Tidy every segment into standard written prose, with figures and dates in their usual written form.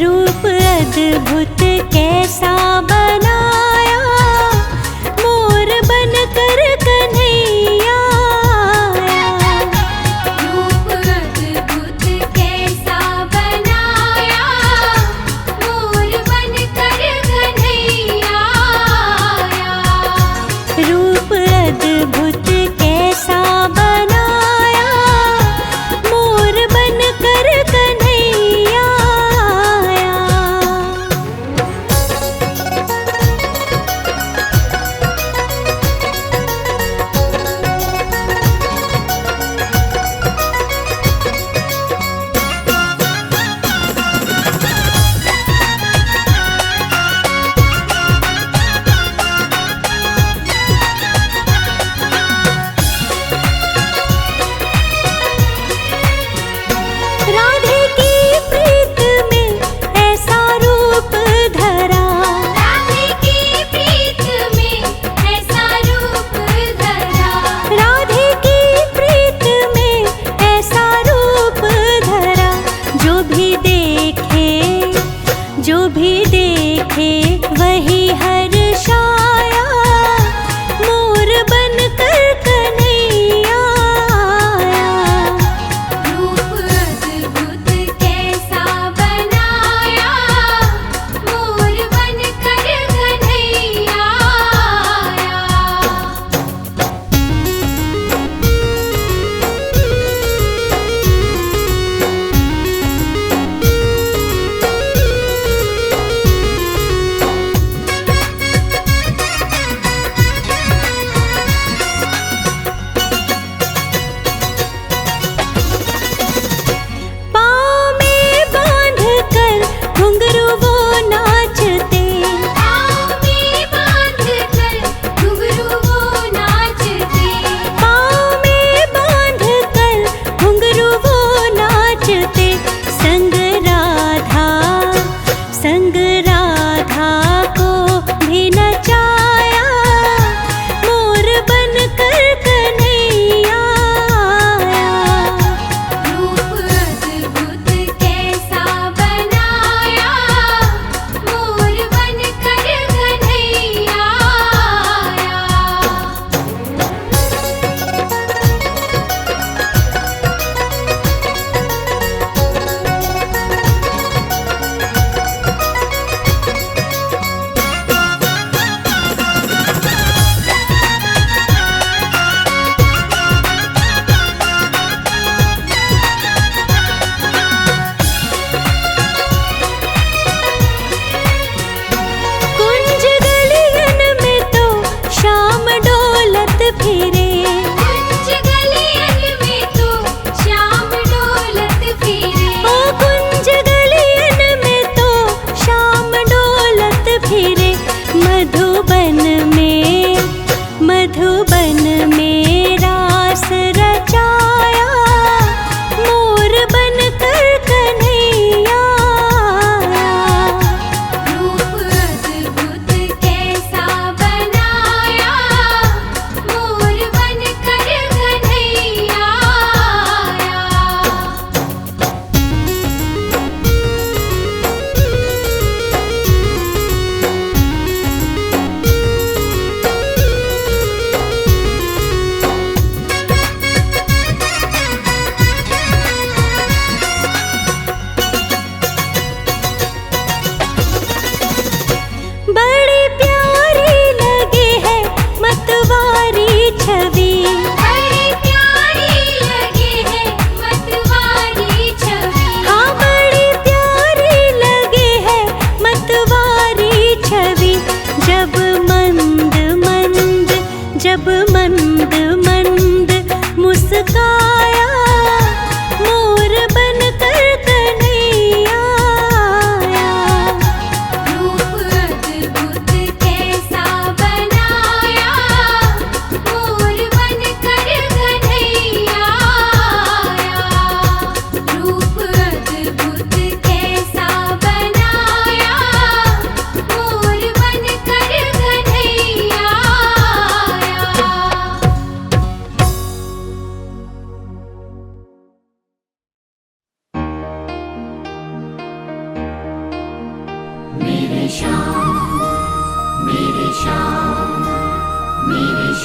रूप अद्भुत कैसा बनाया, मोर बनकर कन्हैया आया। रूप अद्भुत कैसा बनाया, मोर बनकर कन्हैया आया। रूप अद्भुत कैसा बनाया, मोर बनकर कन्हैया आया।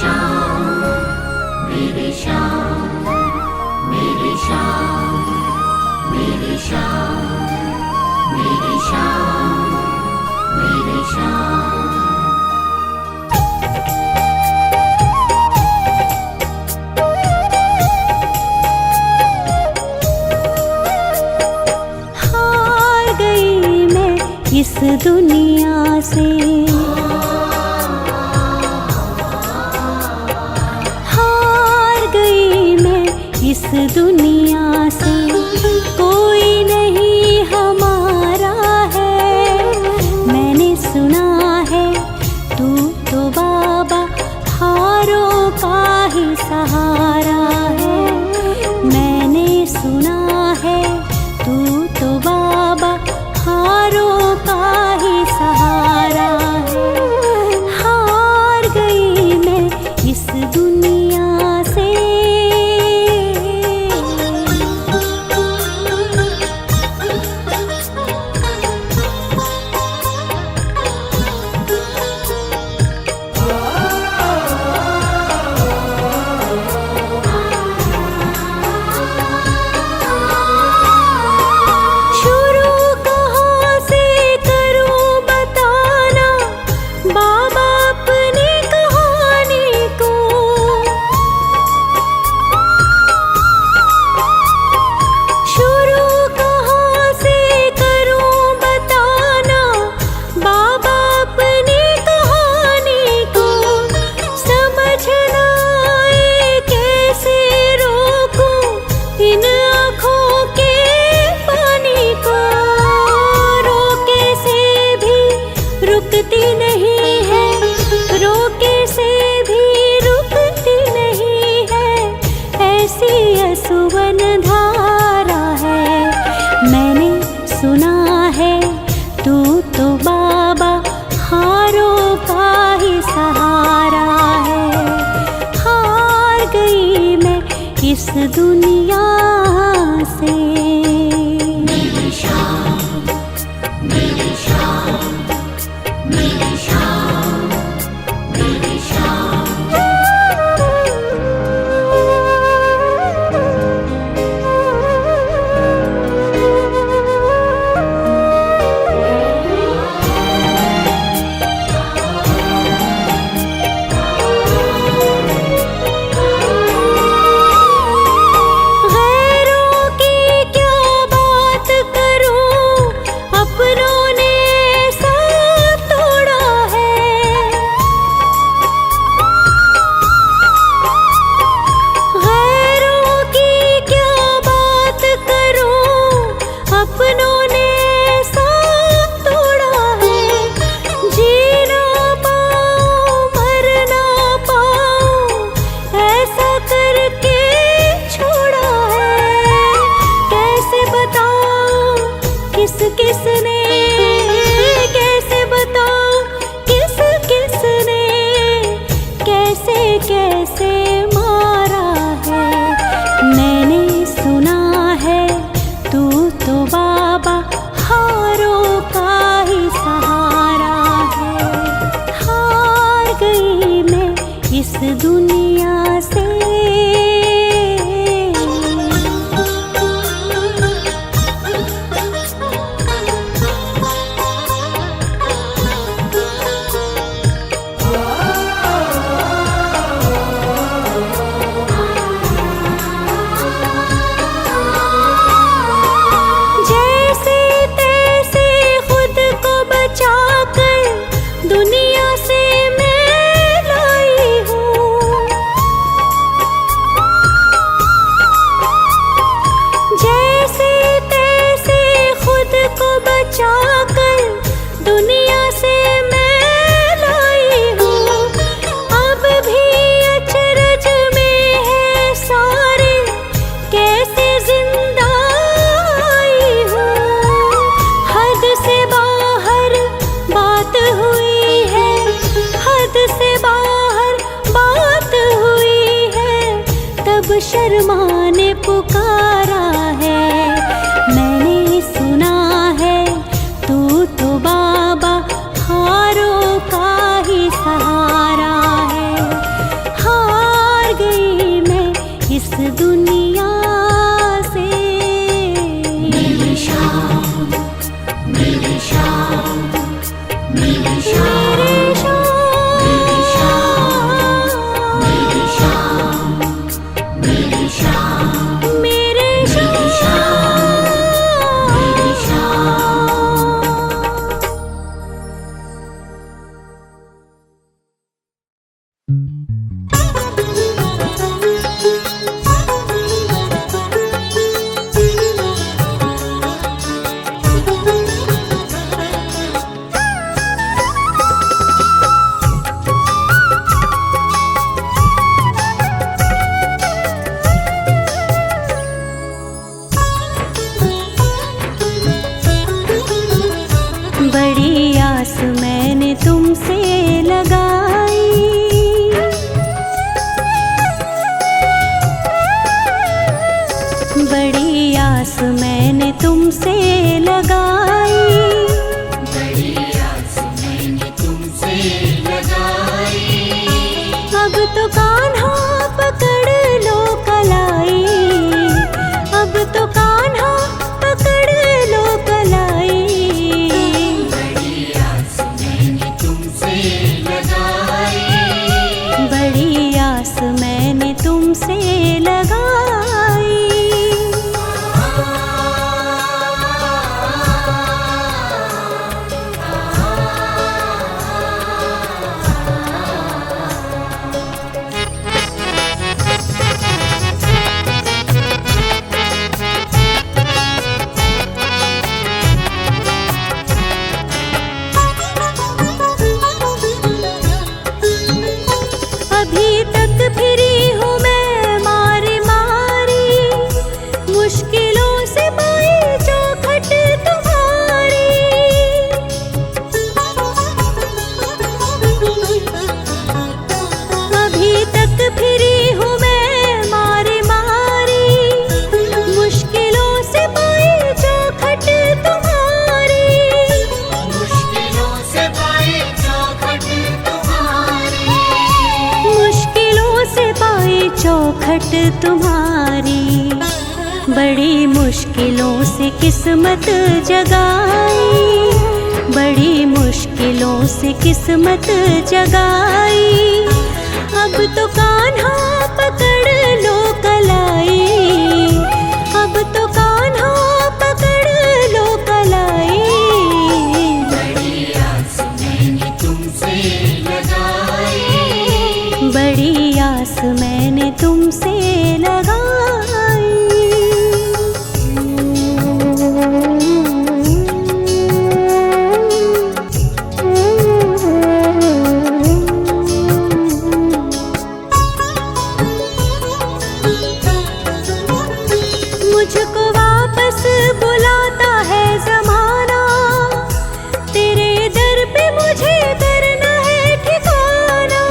श्याम, मेरे श्याम, मेरे श्याम, मेरे श्याम, मेरे श्याम, मेरे श्याम। हार गई मैं इस दुनिया से, हार गई मैं इस दुनिया से। कोई नहीं हमारा है, मैंने सुना है तू तो बाबा हारों का ही सहारा है। मैंने सुना है तू तो बाबा हारों का ही सहारा है। हार गई मैं इस दुनिया से। शुरू कहाँ से करूं बताना बाबा अपनी कहानी को। शुरू कहाँ से करूं बताना बाबा अपनी कहानी को। समझ ना आए कैसे रोकूं इन आँखों के पानी को। रोके से भी रुकती नहीं है, रोके से भी रुकती नहीं है। ऐसी असुवन धारा है। मैंने सुना है तू तो बाबा हारों का ही सहारा है। हार गई मैं इस दुनिया से। मेरे श्याम, मेरे श्याम, मेरे श्याम, मेरे श्याम। गैरों की क्या बात करूं, अपनों ने साथ तोड़ा है। गैरों की क्या बात करूं, अपनों ने साथ तोड़ा है। जी ना पाऊं, मर ना पाऊं, ऐसा करके छोड़ा है। कैसे बताऊं किस किस ने, कैसे बताऊं किस किस ने, कैसे कैसे मारा है। मैंने सुना है तू तो बाबा हारों का ही सहारा है। हार गई मैं इस दुनिया से। जैसे तैसे खुद को बचाकर दुनिया से मैं लाई हूँ। जैसे तैसे खुद को बचाकर दुनिया से मैं लाई हूँ। अब भी अचरज में है सारे, कैसे जिंदा आई हूँ। हद से बाहर बात हुई है, हद से बाहर बात हुई है। तब शर्मा ने पुकारा है। मैंने सुना है तू तो बाबा हारों का ही सहारा है। दुनिया से। मेरी शाम, मेरी शाम, मेरी शाम, मेरी शाम, मेरी शाम, मेरी शाम, मेरे मेरी शाम, मेरी शाम। बड़ी आस मैंने तुमसे लगाई, बड़ी आस मैंने तुमसे लगाई, बड़ी आस मैंने तुमसे लगाई। अब तो कान्हा पकड़ लो कलाई, अब तो कान्हा पकड़ लो कलाई। बड़ी आस मैंने तुमसे लगाई। बड़ी आस मैंने तुमसे लगाई। अभी तक फिरी हूँ मैं मारी मारी, मुश्किलों से पाई चौखट तुम्हारी। अभी तक फिरी हूँ मैं मारी मारी, मुश्किलों से पाई चौखट तुम्हारी। मुश्किलों से पाई चौखट तुम्हारी। मुश्किलों से पाई चौखट तुम्हारी। बड़ी मुश्किलों से किस्मत जगाई, बड़ी मुश्किलों से किस्मत जगाई। अब तो कान्हा पकड़ लो कलाई, अब तो कान्हा पकड़ लो कलाई। बड़ी आस मैंने तुमसे लगाई। बड़ी आस मैंने तुमसे लगाई। मुझको वापस बुलाता है ज़माना, तेरे दर पे मुझे करना है ठिकाना।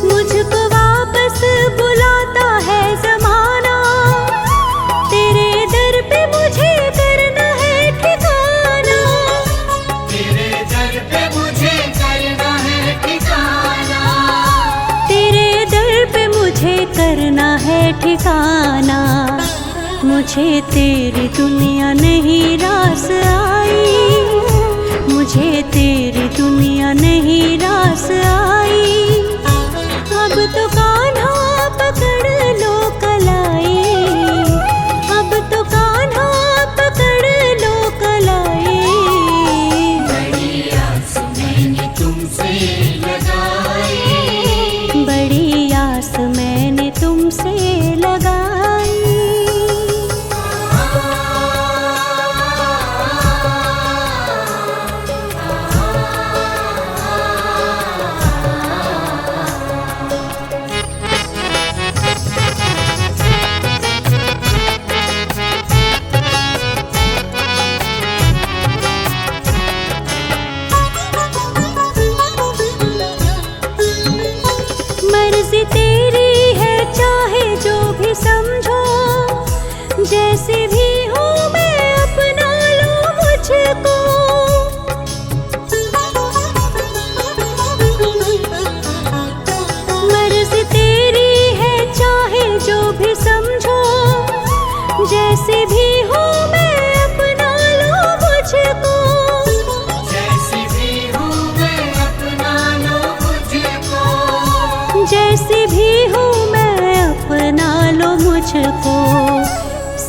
मुझको वापस बुलाता है ज़माना, तेरे दर पे मुझे करना है ठिकाना। तेरे दर पे मुझे करना है ठिकाना। तेरे दर पे मुझे करना है ठिकाना। मुझे तेरी दुनिया नहीं रास आई, मुझे तेरी दुनिया नहीं रास आई। अब तो कान्हा पकड़ लो कलाई, अब तो कान्हा पकड़ लो कलाई। बड़ी आस मैंने तुमसे लगाई। बड़ी आस मैंने तुमसे लगाई।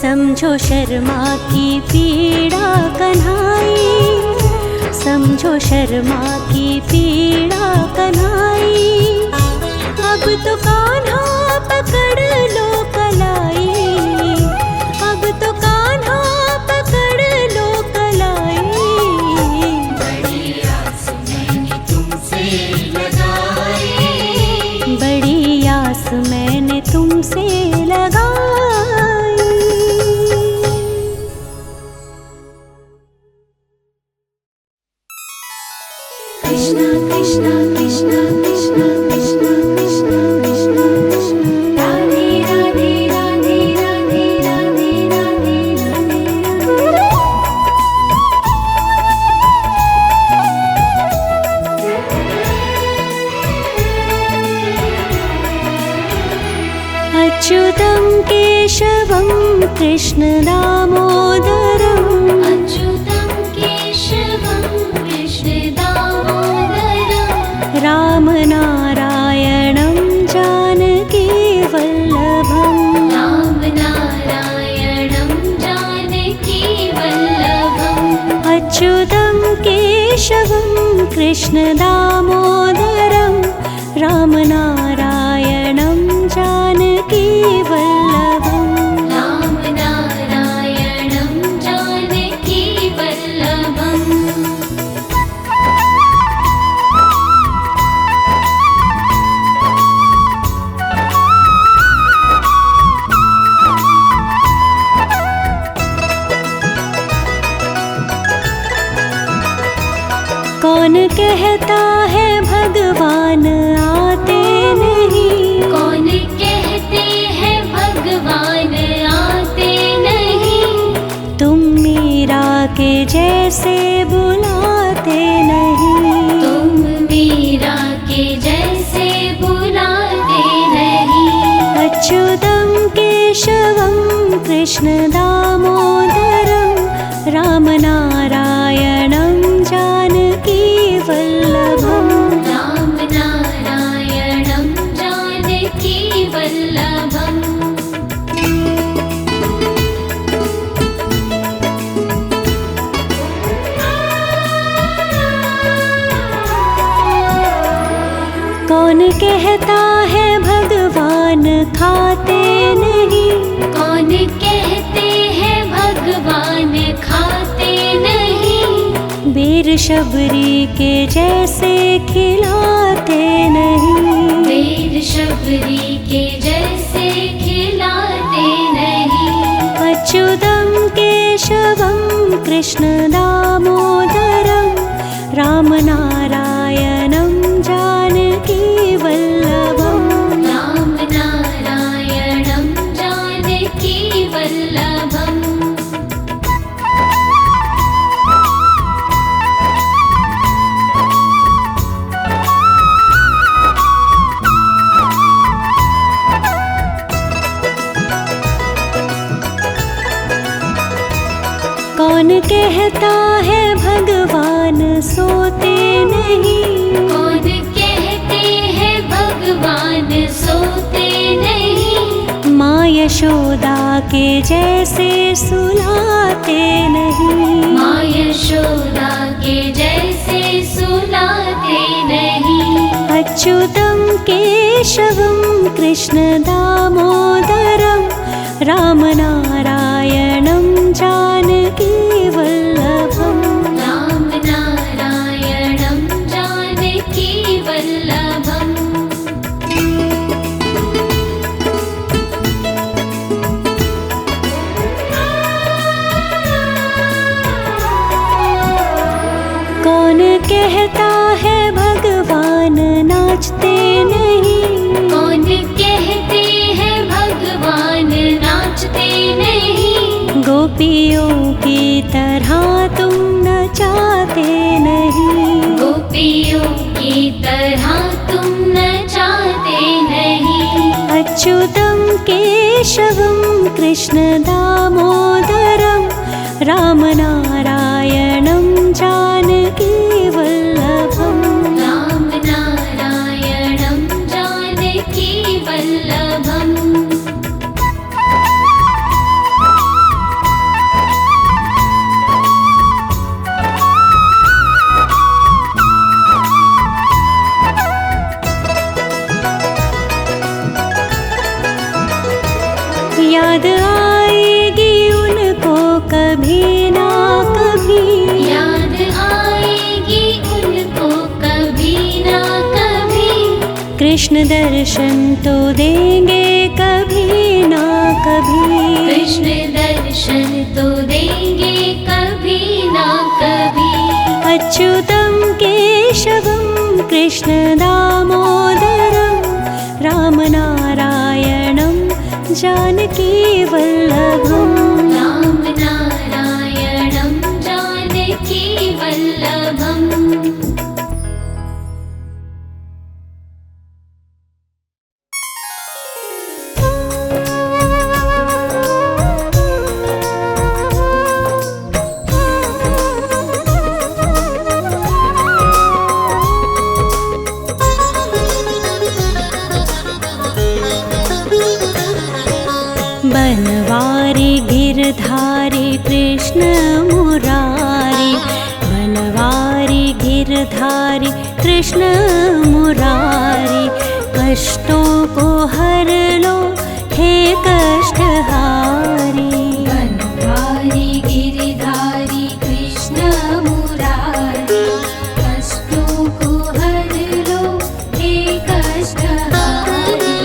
समझो शर्मा की पीड़ा कन्हाई, समझो शर्मा की पीड़ा कन्हाई। अब तो कान्हा पकड़ लो कलाई, अब तो कान्हा पकड़ लो कलाई। बड़ी आस मैंने तुमसे लगाई, बड़ी आस मैंने तुमसे लगाई। कृष्णा कृष्णा कृष्णा कृष्णा कृष्णा कृष्णा कृष्णा कृष्णा, राधे राधे राधे राधे राधे राधे राधे राधे। अच्युतं केशवं कृष्ण दामोदरम्, अच्युतं केशवं कृष्ण दामोदरं, रामनारायणं जानकी वल्लभम्, रामनारायणं जानकी वल्लभम्। अच्युतं केशवं कृष्ण दामोदरं, रामनारायणं जानकी वल्लभम्। रामनारायणं जानकी वल्लभम्। कौन कहता है भगवान आते नहीं, कौन कहते हैं भगवान आते नहीं, तुम मीरा के जैसे बुलाते नहीं। तुम मीरा के जैसे बुलाते नहीं। अच्युतं केशवं कृष्ण दामोदरं, रामनारायणं जानकी वल्लभम्, रामनारायणं जानकी वल्लभम्। कौन कहता है भगवान खाते नहीं, कौन कहते हैं भगवान खाते नहीं, बेर शबरी के जैसे खिलाते नहीं। बेर शबरी के जैसे खिलाते नहीं। अच्युतं केशवं कृष्ण दामोदरं, रामनारायणं जानकी वल्लभम्, रामनारायणं जानकी वल्लभम्। कौन कहता है भगवान सोते नहीं, कौन कहते हैं भगवान सोते नहीं, माँ यशोदा के जैसे सुलाते नहीं। माँ यशोदा के जैसे सुलाते नहीं। अच्युतं केशवं कृष्ण दामोदरं, रामनारायणं जानकी वल्लभम्, रामनारायणं जानकी वल्लभम्। कौन कहता है भगवान नाचते नहीं, कौन कहते हैं भगवान नाचते नहीं, गोपियों की तरह तुम नचाते नहीं। गोपियों की तरह तुम नचाते नहीं। अच्युतं केशवं कृष्ण दामोदरं, रामनारायणं जानकी वल्लभम्, रामनारायणं जानकी वल्लभम्। याद आएगी उनको कभी ना कभी, याद आएगी उनको कभी ना कभी। कृष्ण दर्शन तो देंगे कभी ना कभी, कृष्ण दर्शन तो देंगे कभी ना कभी। अच्युतं केशवं कृष्ण दामोदरं रामनारायणं जानकी वल्लभं, राम नारायणं जानकी वल्लभम्। बनवारी गिरधारी कृष्ण मुरारी, बनवारी गिरधारी कृष्ण मुरारी, कष्टों को हर लो हे कष्टहारी। बनवारी गिरधारी कृष्ण मुरारी, कष्टों को हर लो हे कष्टहारी।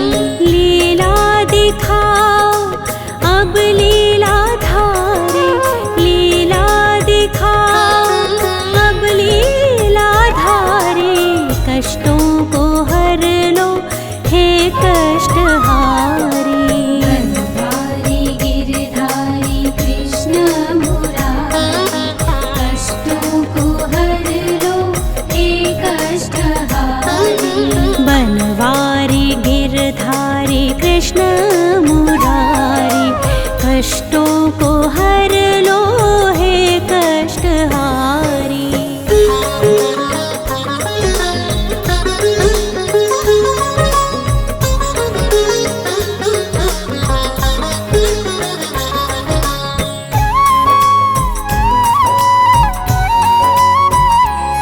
लीला दिखाओ अब लीला धारे, लीला दिखाओ अब लीला धारे, कष्टों को हर लो हे कष्टहारी। बनवारी गिरधारी कृष्ण मुरारी, कष्टों को हर लो हे कष्टहारी। बनवारी गिरधारी कृष्ण मुरारी, कष्टों को हर लो हे कष्टहारी।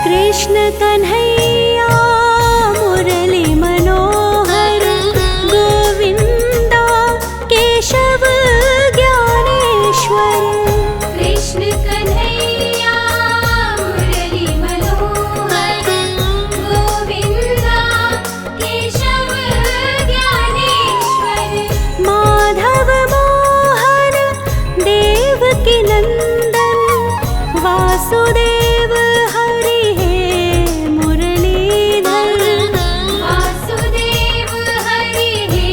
कृष्ण कन्हैया मुरली मनोहर, गोविंदा केशव ज्ञानेश्वर। कृष्ण कन्हैया मुरली मनोहर, गोविंदा केशव ज्ञानेश्वर। माधव मोहन देवकी नंदन, वासुदेव हरि हे मुरलीधर। वासुदेव हरि हे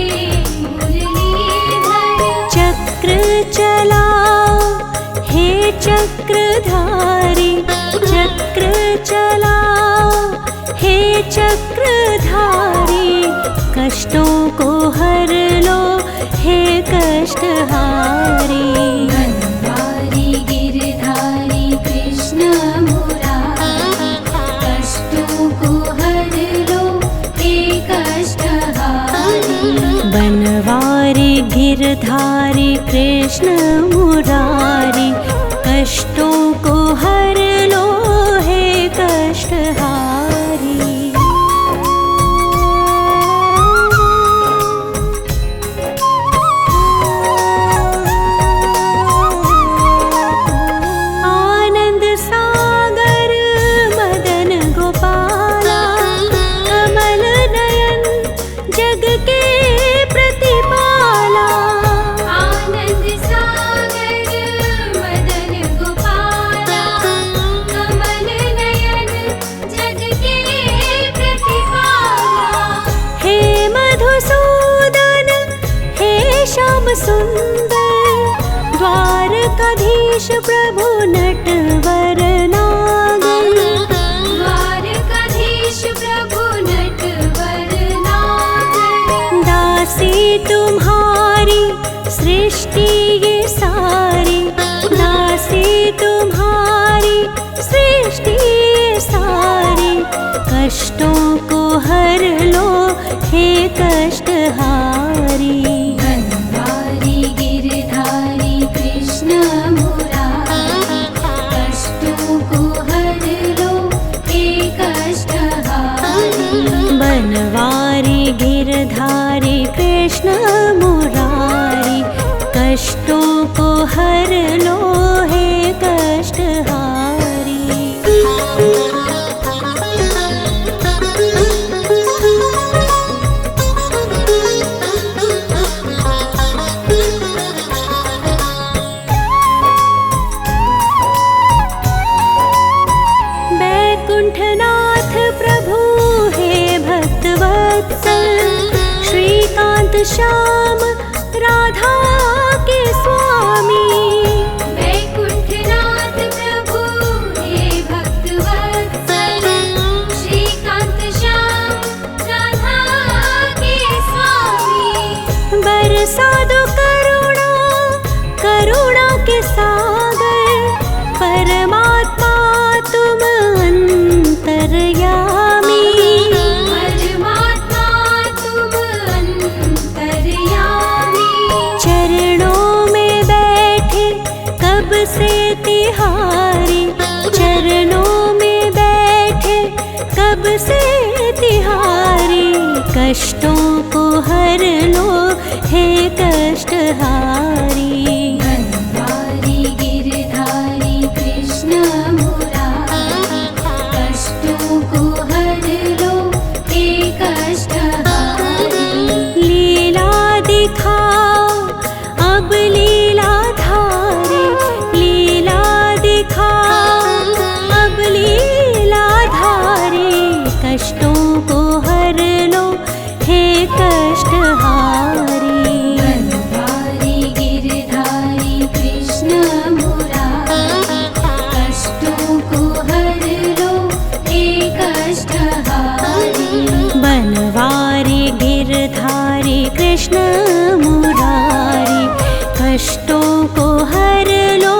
मुरलीधर। चक्र चलाओ हे चक्रधारी, चक्र चलाओ हे चक्रधारी, कष्टों को हर लो हे कष्टहारी। बनवारी गिरधारी कृष्ण मुरारी, कष्टों को हर लो हे कष्टहारी। बनवारी गिरधारी कृष्ण मुरारी, कष्टों को हर लो हे कष्टहारी। आनंद सागर मदन गोपाला, कमल नयन जग के प्रतिपाला। आनंद सागर मदन गोपाला, कमल नयन जग के प्रतिपाला। हे मधुसूदन हे श्याम सुंदर, द्वारकाधीश प्रभु नटवर नागर। द्वारकाधीश प्रभु नटवर नागर। दासी तुम्हारी सृष्टि ये सारी, दासी तुम्हारी सृष्टि ये सारी, कष्टों को हर लो हे कष्टहारी। बनवारी गिरधारी कृष्ण मुरारी, कष्टों को हर लो हे कष्टहारी। बनवारी गिरधारी कृष्ण मुरारी, हर लो हे कष्टहारी। बैकुंठनाथ प्रभु हे भक्तवत्सल, श्रीकांत श्याम राधा के स्वामी। वैकुंठनाथ प्रभु हे भक्तवत्सल, श्रीकांत श्याम राधा के स्वामी। बरसा दो करुणा, करुणा के सागर, परमात्मा तुम अंतर्यामी। परमात्मा तुम अंतर्यामी। चरणों में बैठे कब से तिहारी, चरणों में बैठे कब से तिहारी। कष्टों को हर लो हे कष्टहारी। बनवारी गिरधारी कृष्ण मुरारी, कष्टों को हर लो हे कष्टहारी। लीला दिखाओ अब लीला धारे, लीला दिखाओ अब लीला धारे। कष्टों को हर लो हे कष्टहारी। बनवारी गिरधारी कृष्ण मुरारी, कष्टों को हर लो हे कष्टहारी। बनवारी गिरधारी कृष्ण मुरारी, कष्टों को हर लो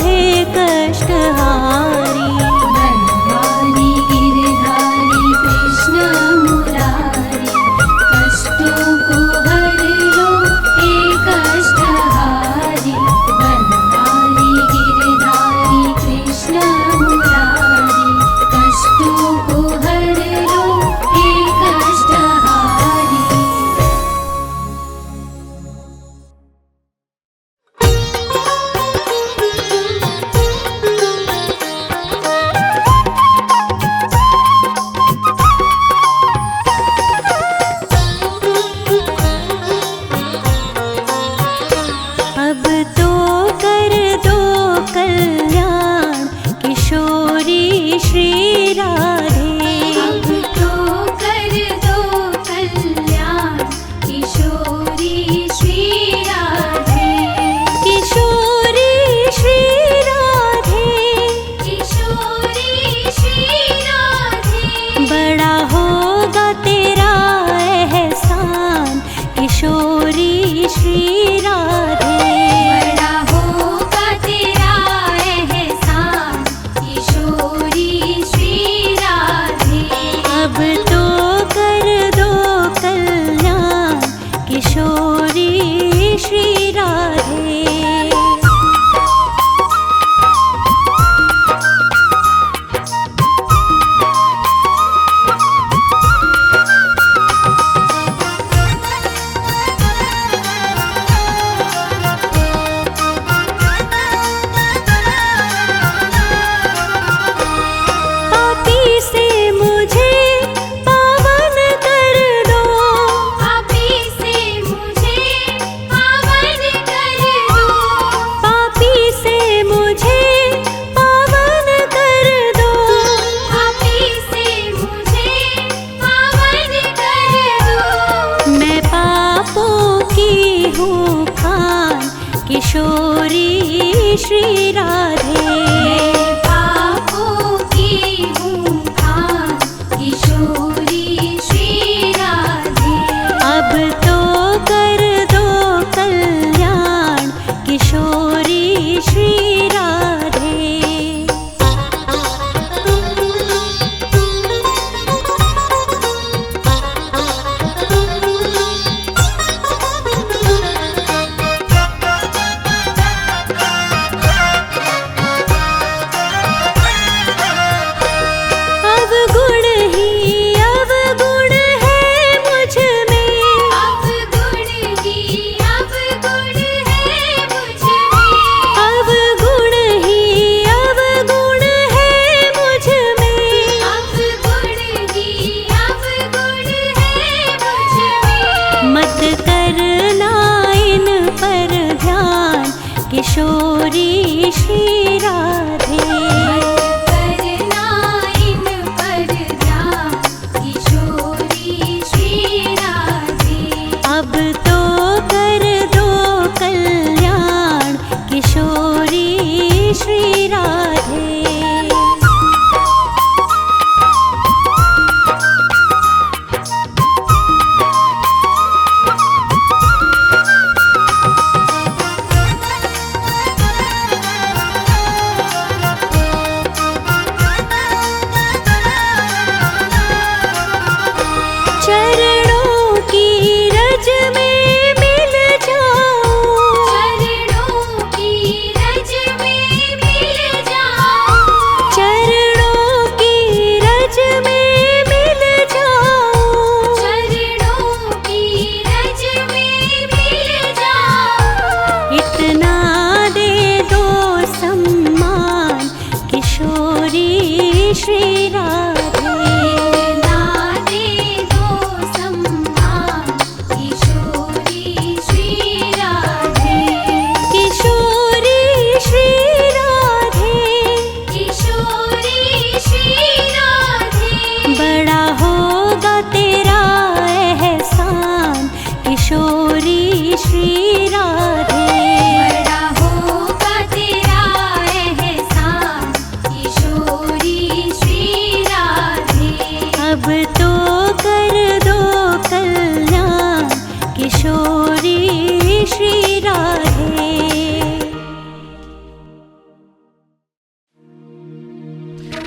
हे कष्टहारी। बनवारी गिरधारी कृष्ण मुरारी, कष्टों को हर लो हे कष्टहारी। बनवारी गिरधारी कृष्ण मुरारी, कष्टों को हर लो हे कष्टहारी। अब तो कर दो कल्याण किशोरी श्री राधे। अब तो कर दो कल्याण किशोरी श्री राधे। किशोरी श्री राधे, किशोरी श्री राधे। बड़ा होगा तेरा एहसान किशोरी श्री राधे। बड़ा होगा तेरा एहसान किशोरी श्री राधे। अब तो कर दो कल्याण किशोरी श्री राधे। पापी से मुझे पावन कर दो, पापी से मुझे पावन कर दो। पापी से मुझे पावन कर दो। पापी से मुझे पावन कर दो। मैं पापों की हूँ खान किशोरी श्री राधे। पापों की हूँ खान किशोरी श्री राधे। अब तो कर दो कल्याण किशोरी श्री राधे। अवगुण ही अवगुण है मुझ में। रज में मिल जाऊं, चरणों की रज में मिल जाऊं, चरणों की रज में मिल जाऊं, चरणों की रज में मिल जाऊं। इतना दे दो सम्मान किशोरी श्री राधे। इतना दे दो सम्मान किशोरी श्री राधे, किशोरी श्री राधे, किशोरी श्री राधे। बड़ा होगा तेरा एहसान किशोरी श्री राधे। बड़ा होगा तेरा एहसान किशोरी श्री राधे। अब तो कर दो कल्याण किशोरी श्री राधे।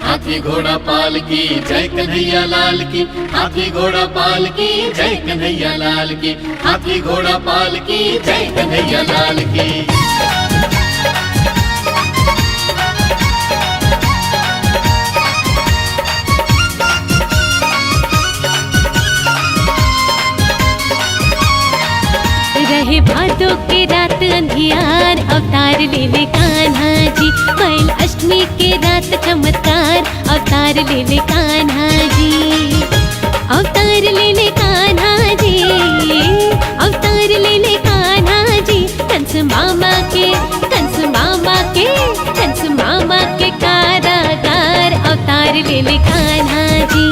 हाथी घोड़ा पाल की जय कन्हैया लाल की, हाथी घोड़ा पाल की जय कन्हैया लाल की, हाथी घोड़ा पाल की जय कन्हैया लाल की। रहे भादों के रात अंधियार अवतार ले ले कान्हा जी, बैल अष्टमी के रात चमत्कार अवतार ले ले कान्हा जी, अवतार ले ले कान्हा जी, अवतार ले ले कान्हा जी। कंस मामा के कंस मामा के कंस मामा के कारागार अवतार ले ले कान्हा जी।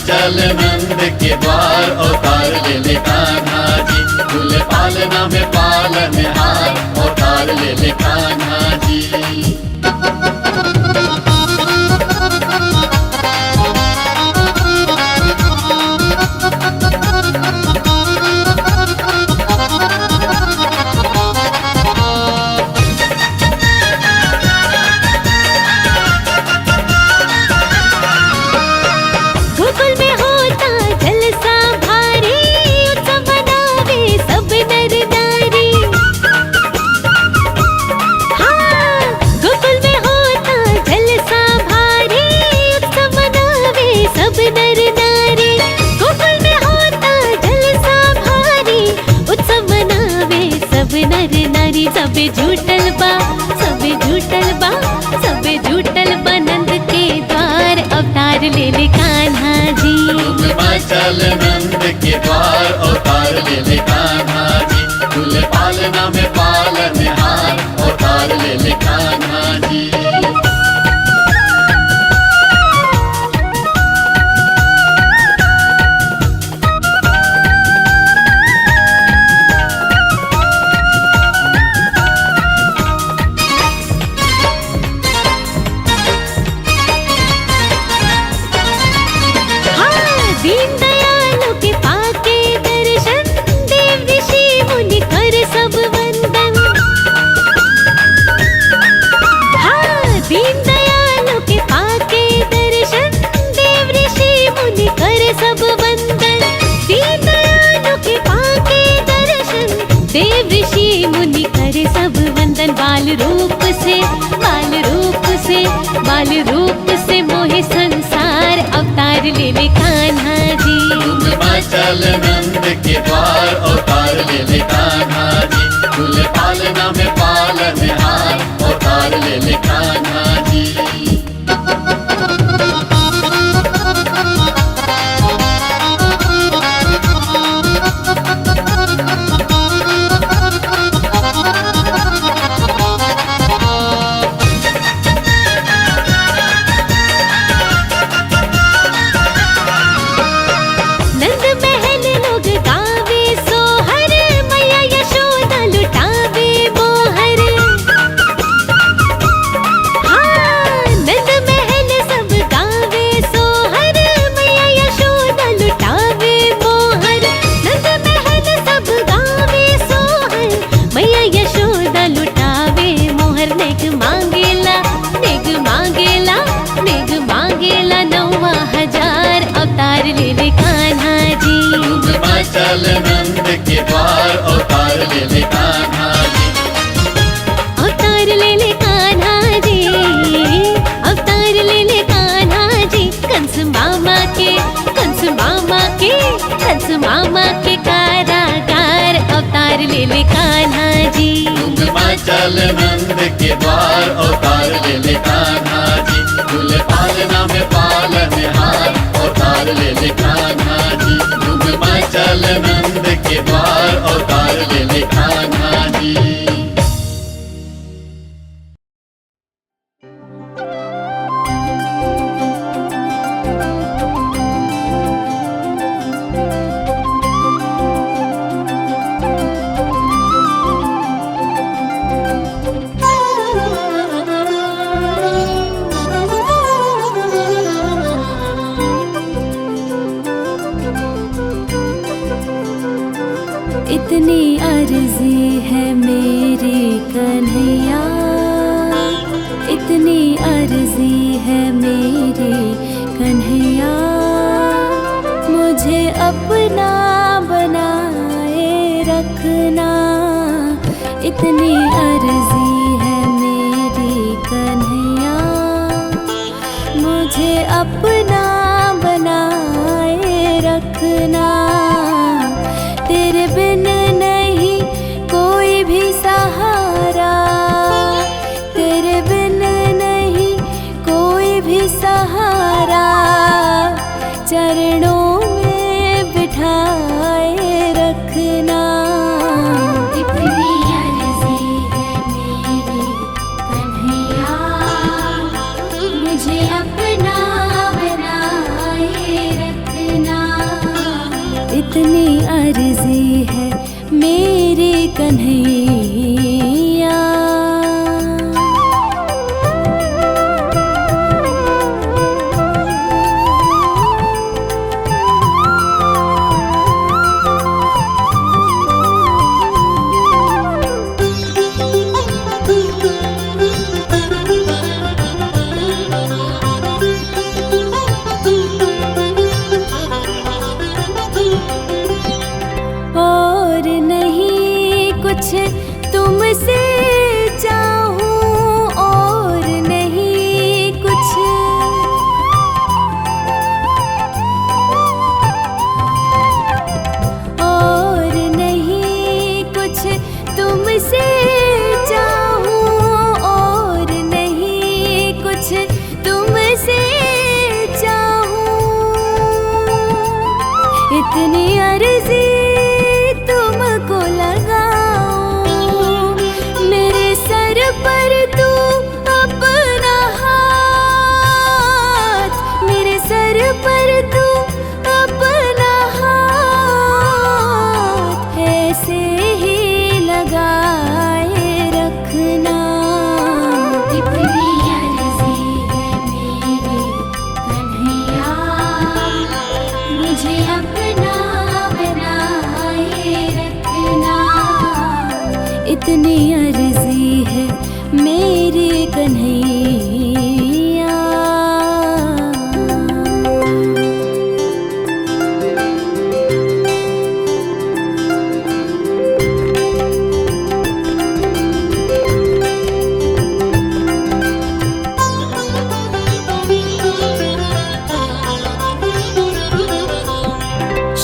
चल नंद के द्वार अवतार ले ले कान्हा जी, दूल्हे पालना में पालनहार अवतार ले ले कान्हा जी। गोकुल में होता जलसा भारी, उत्सव मनावे सब नर नारी। हाँ, गोकुल में होता जलसा भारी, उत्सव मनावे सब नर नारी। गोकुल में होता जलसा भारी, उत्सव मनावे सब नर नारी। सब झूठल बा सब झूठल बा सब झूठल बा नंद के द्वार अवतार ले ले कान्हा जी। चल नंद के द्वार अवतार ले ले कान्हा जी, दूल्हे पालना में पालनहार अवतार ले ले कान्हा जी। हाँ, दीन दयालु के पाके दर्शन, देव ऋषि मुनि कर सब वंदन। हाँ, दीन दयालु के पाके दर्शन, देव ऋषि मुनि कर सब वंदन। दीन दयालु के पाके दर्शन, देव ऋषि मुनि कर सब वंदन। बाल रूप से बाल रूप से बाल रूप से मोहे संसार अवतार ले ले कान्हा जी। चल नंद के द्वार अवतार ले ले कान्हा जी, दूल्हे पालना में पालनहार अवतार ले ले कान्हा जी। नंद महल लोग गावे सोहर, मैया यशोदा लुटावे मोहर। हाँ, नंद महल सब गावे सोहर, मैया यशोदा लुटावे मोहर। नंद महल सब गावे सोहर, मैया यशोदा लुटावे मोहर। नेग मांगेला नेग मांगेला नेग मांगेला 9,000 अवतार ले ले कान्हा जी। चल नंद कंस मामा के कारागार अवतार ले ले कान्हा जी। धूम चल नंद के द्वार अवतार ले ले कान्हा जी। दूल्हे पालना में पालनहार अवतार ले ले कान्हा जी। धूम चल नंद के द्वार अवतार ले ले कान्हा जी। इतनी अर्जी है मेरी कन्हैया, इतनी अर्जी है मेरी कन्हैया, मुझे अपना बनाए रखना। इतनी अर्जी है मेरी कन्हैया, मुझे अपना बनाए रखना। तेरे बिन नहीं कोई भी सहारा, तेरे बिन नहीं कोई भी सहारा, चरणों में बिठाए रखना। इतनी अर्जी है मेरी कन्हैया, मुझे अपना बनाए रखना। इतनी अर्जी है मेरी कन्हैया। और नहीं कुछ तुमसे चाहूं, और नहीं कुछ, और नहीं कुछ तुमसे चाहूं, और नहीं कुछ तुमसे चाहूं। इतनी अर्जी तुमको लगाऊं, मेरे सर पर तू अपना हाथ, मेरे सर पर तू अपना हाथ ऐसे ही लगाए रखना। इतनी अर्जी है मेरी कन्हैया, मुझे अपना बनाए रखना। इतनी अर्जी है मेरी कन्हैया।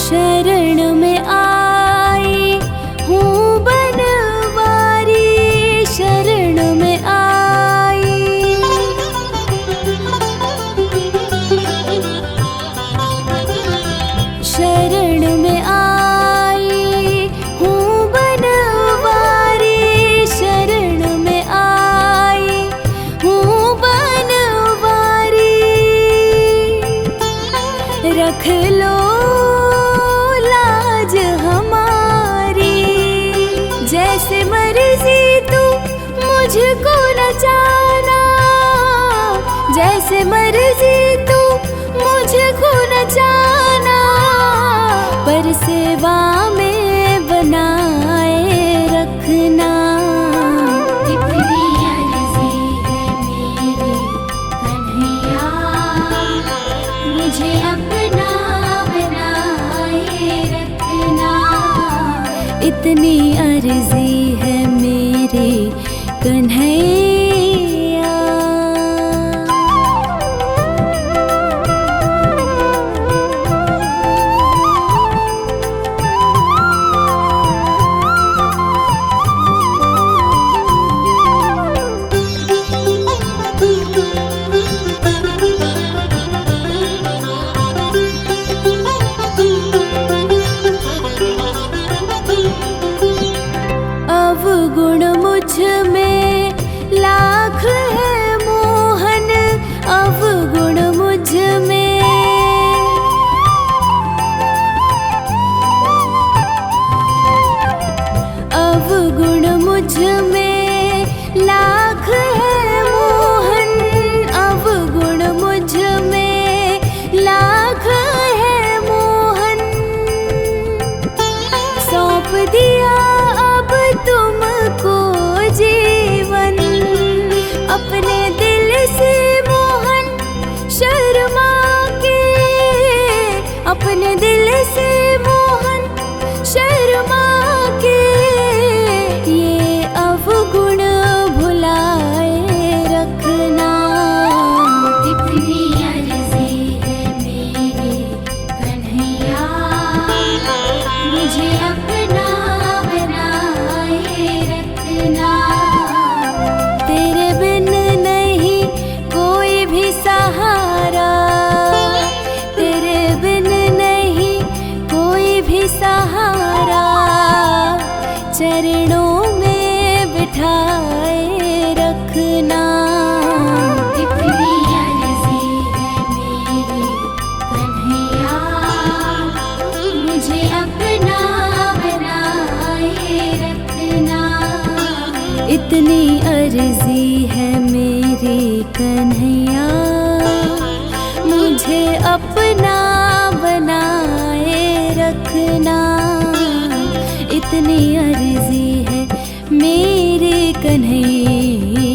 शरण में आई हूँ बनवारी, शरण में आई, शरण में आई हूँ बनवारी, शरण में आई हूँ बनवारी। रख लो लाज हमारी, जैसे मर्जी तू मुझको नचाना, जैसे मर्जी तू मुझको नचाना, पर सेवा में बनाए रखना। इतनी अर्जी है मेरी कन्हैया, मुझे अपना बनाए रखना। इतनी अर्जी है मेरी कन्हैया। मुझे अपना बनाए रखना। तेरे बिन नहीं कोई भी सहारा, तेरे बिन नहीं कोई भी सहारा, चरणों में बिठाए रखना। इतनी अर्जी है मेरी कन्हैया, मुझे अपना बनाए रखना। इतनी अर्जी है मेरी कन्हैया, मुझे अपना बनाए रखना। इतनी अर्जी है मेरी कन्हैया।